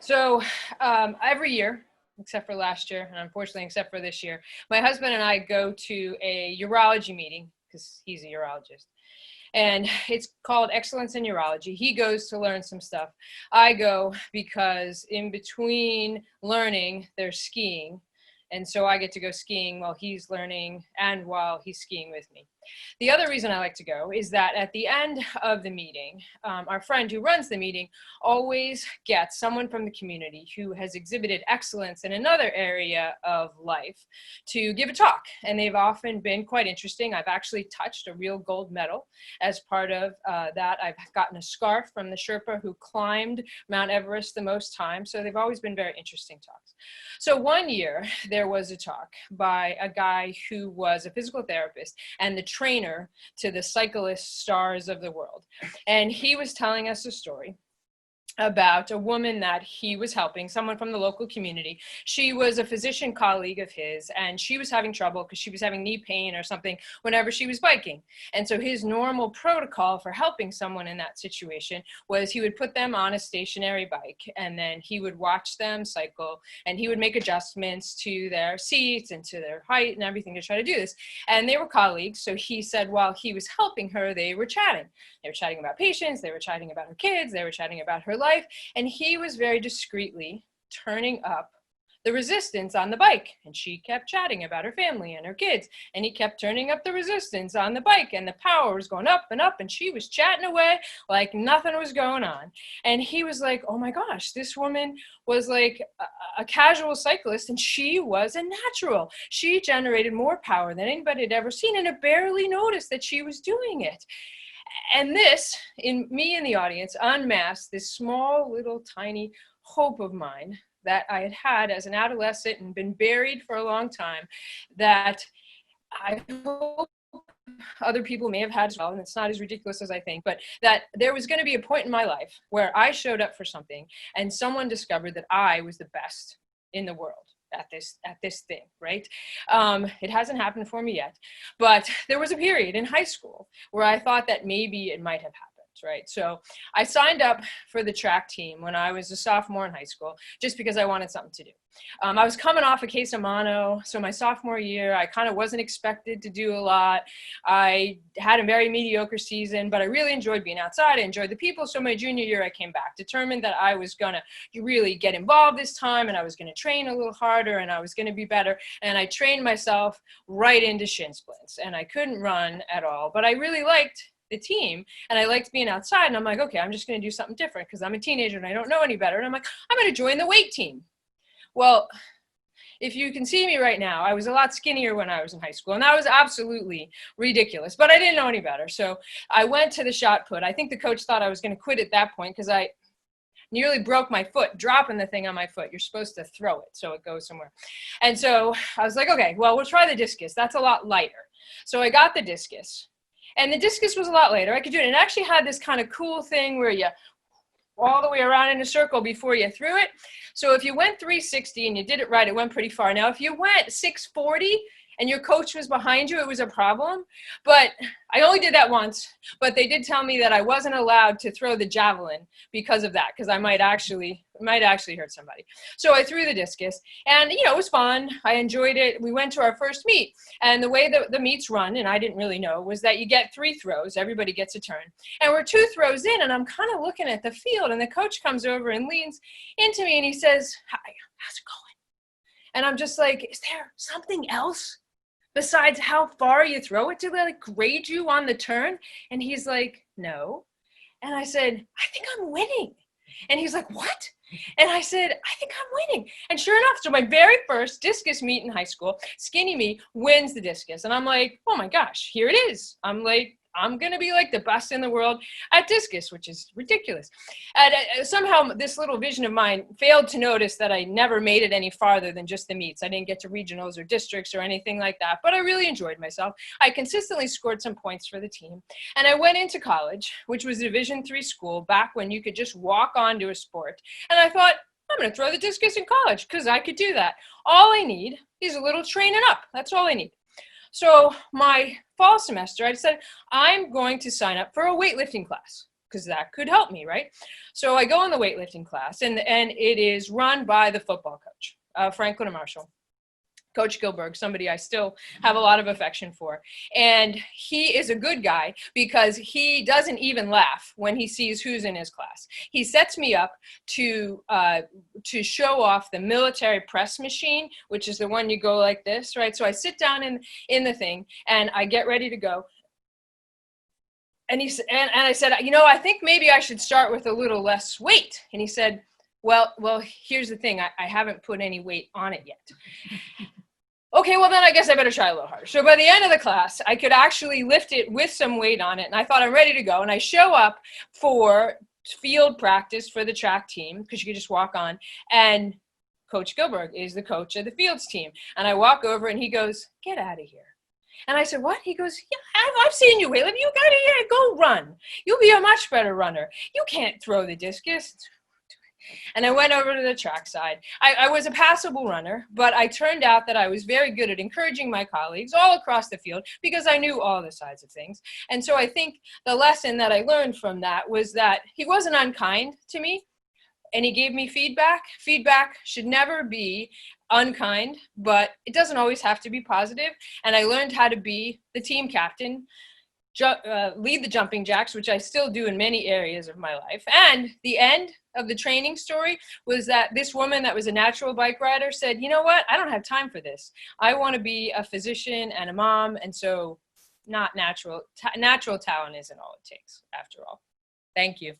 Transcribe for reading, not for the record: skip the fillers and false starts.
So every year, except for last year, and unfortunately, except for this year, my husband and I go to a urology meeting because he's a urologist. And it's called Excellence in Urology. He goes to learn some stuff. I go because in between learning, there's skiing. And so I get to go skiing while he's learning and while he's skiing with me. The other reason I like to go is that at the end of the meeting, our friend who runs the meeting always gets someone from the community who has exhibited excellence in another area of life to give a talk. And they've often been quite interesting. I've actually touched a real gold medal as part of that. I've gotten a scarf from the Sherpa who climbed Mount Everest the most time. So they've always been very interesting talks. So one year there was a talk by a guy who was a physical therapist and the trainer to the cyclist stars of the world. And he was telling us a story about a woman that he was helping, someone from the local community. She was a physician colleague of his, and she was having trouble because she was having knee pain or something whenever she was biking. And so his normal protocol for helping someone in that situation was he would put them on a stationary bike, and then he would watch them cycle, and he would make adjustments to their seats and to their height and everything to try to do this. And they were colleagues, so he said while he was helping her, they were chatting. They were chatting about patients, they were chatting about her kids, they were chatting about her life, and he was very discreetly turning up the resistance on the bike, and she kept chatting about her family and her kids, and he kept turning up the resistance on the bike, and the power was going up and up, and she was chatting away like nothing was going on. And he was like, oh my gosh, this woman was like a casual cyclist, and she was a natural. She generated more power than anybody had ever seen, and it barely noticed that she was doing it. And this, in me in the audience, unmasked this small little tiny hope of mine that I had had as an adolescent and been buried for a long time, that I hope other people may have had as well, and it's not as ridiculous as I think, but that there was going to be a point in my life where I showed up for something and someone discovered that I was the best in the world at this thing, right? It hasn't happened for me yet, but there was a period in high school where I thought that maybe it might have happened. Right. So I signed up for the track team when I was a sophomore in high school, just because I wanted something to do. I was coming off a case of mono. So my sophomore year, I kind of wasn't expected to do a lot. I had a very mediocre season, but I really enjoyed being outside. I enjoyed the people. So my junior year, I came back determined that I was going to really get involved this time, and I was going to train a little harder, and I was going to be better. And I trained myself right into shin splints, and I couldn't run at all, but I really liked the team, and I liked being outside, and I'm like, okay, I'm just going to do something different because I'm a teenager and I don't know any better. And I'm like, I'm going to join the weight team. Well, if you can see me right now, I was a lot skinnier when I was in high school, and that was absolutely ridiculous, but I didn't know any better. So I went to the shot put. I think the coach thought I was going to quit at that point because I nearly broke my foot dropping the thing on my foot. You're supposed to throw it so it goes somewhere. And so I was like, okay, well, we'll try the discus. That's a lot lighter. So I got the discus. And the discus was a lot later. I could do it. And it actually had this kind of cool thing where you all the way around in a circle before you threw it. So if you went 360 and you did it right, it went pretty far. Now, if you went 640 and your coach was behind you, it was a problem. But I only did that once. But they did tell me that I wasn't allowed to throw the javelin because of that, because I might actually hurt somebody. So I threw the discus, and it was fun. I enjoyed it. We went to our first meet, and the way the meets run, and I didn't really know, was that you get 3 throws. Everybody gets a turn, and we're 2 throws in, and I'm kind of looking at the field, and the coach comes over and leans into me, and he says, "Hi, how's it going?" And I'm just like, is there something else besides how far you throw it? Do they grade you on the turn? And he's like, no. And I said, I think I'm winning. And he's like, what? And I said, I think I'm winning. And sure enough, so my very first discus meet in high school, skinny me wins the discus. And I'm like, oh my gosh, here it is. I'm like, I'm going to be like the best in the world at discus, which is ridiculous. And somehow this little vision of mine failed to notice that I never made it any farther than just the meets. I didn't get to regionals or districts or anything like that, but I really enjoyed myself. I consistently scored some points for the team. And I went into college, which was a Division III school back when you could just walk onto a sport. And I thought, I'm going to throw the discus in college because I could do that. All I need is a little training up. That's all I need. So my fall semester, I decided I'm going to sign up for a weightlifting class. because that could help me, right? So I go in the weightlifting class, and it is run by the football coach, Franklin Marshall. Coach Gilberg, somebody I still have a lot of affection for. And he is a good guy because he doesn't even laugh when he sees who's in his class. He sets me up to show off the military press machine, which is the one you go like this, right? So I sit down in the thing and I get ready to go. And I said, I think maybe I should start with a little less weight. And he said, well, here's the thing. I haven't put any weight on it yet. Okay, well then I guess I better try a little harder. So by the end of the class, I could actually lift it with some weight on it. And I thought, I'm ready to go. And I show up for field practice for the track team, because you could just walk on. And Coach Gilberg is the coach of the fields team. And I walk over and he goes, get out of here. And I said, what? He goes, yeah, I've seen you weightlifting. You got to go run. You'll be a much better runner. You can't throw the discus. And I went over to the track side. I was a passable runner, but I turned out that I was very good at encouraging my colleagues all across the field because I knew all the sides of things. And so I think the lesson that I learned from that was that he wasn't unkind to me, and he gave me feedback. Feedback should never be unkind, but it doesn't always have to be positive. And I learned how to be the team captain, lead the jumping jacks, which I still do in many areas of my life. And the end of the training story was that this woman that was a natural bike rider said, you know what, I don't have time for this. I want to be a physician and a mom. And so natural talent isn't all it takes after all. Thank you.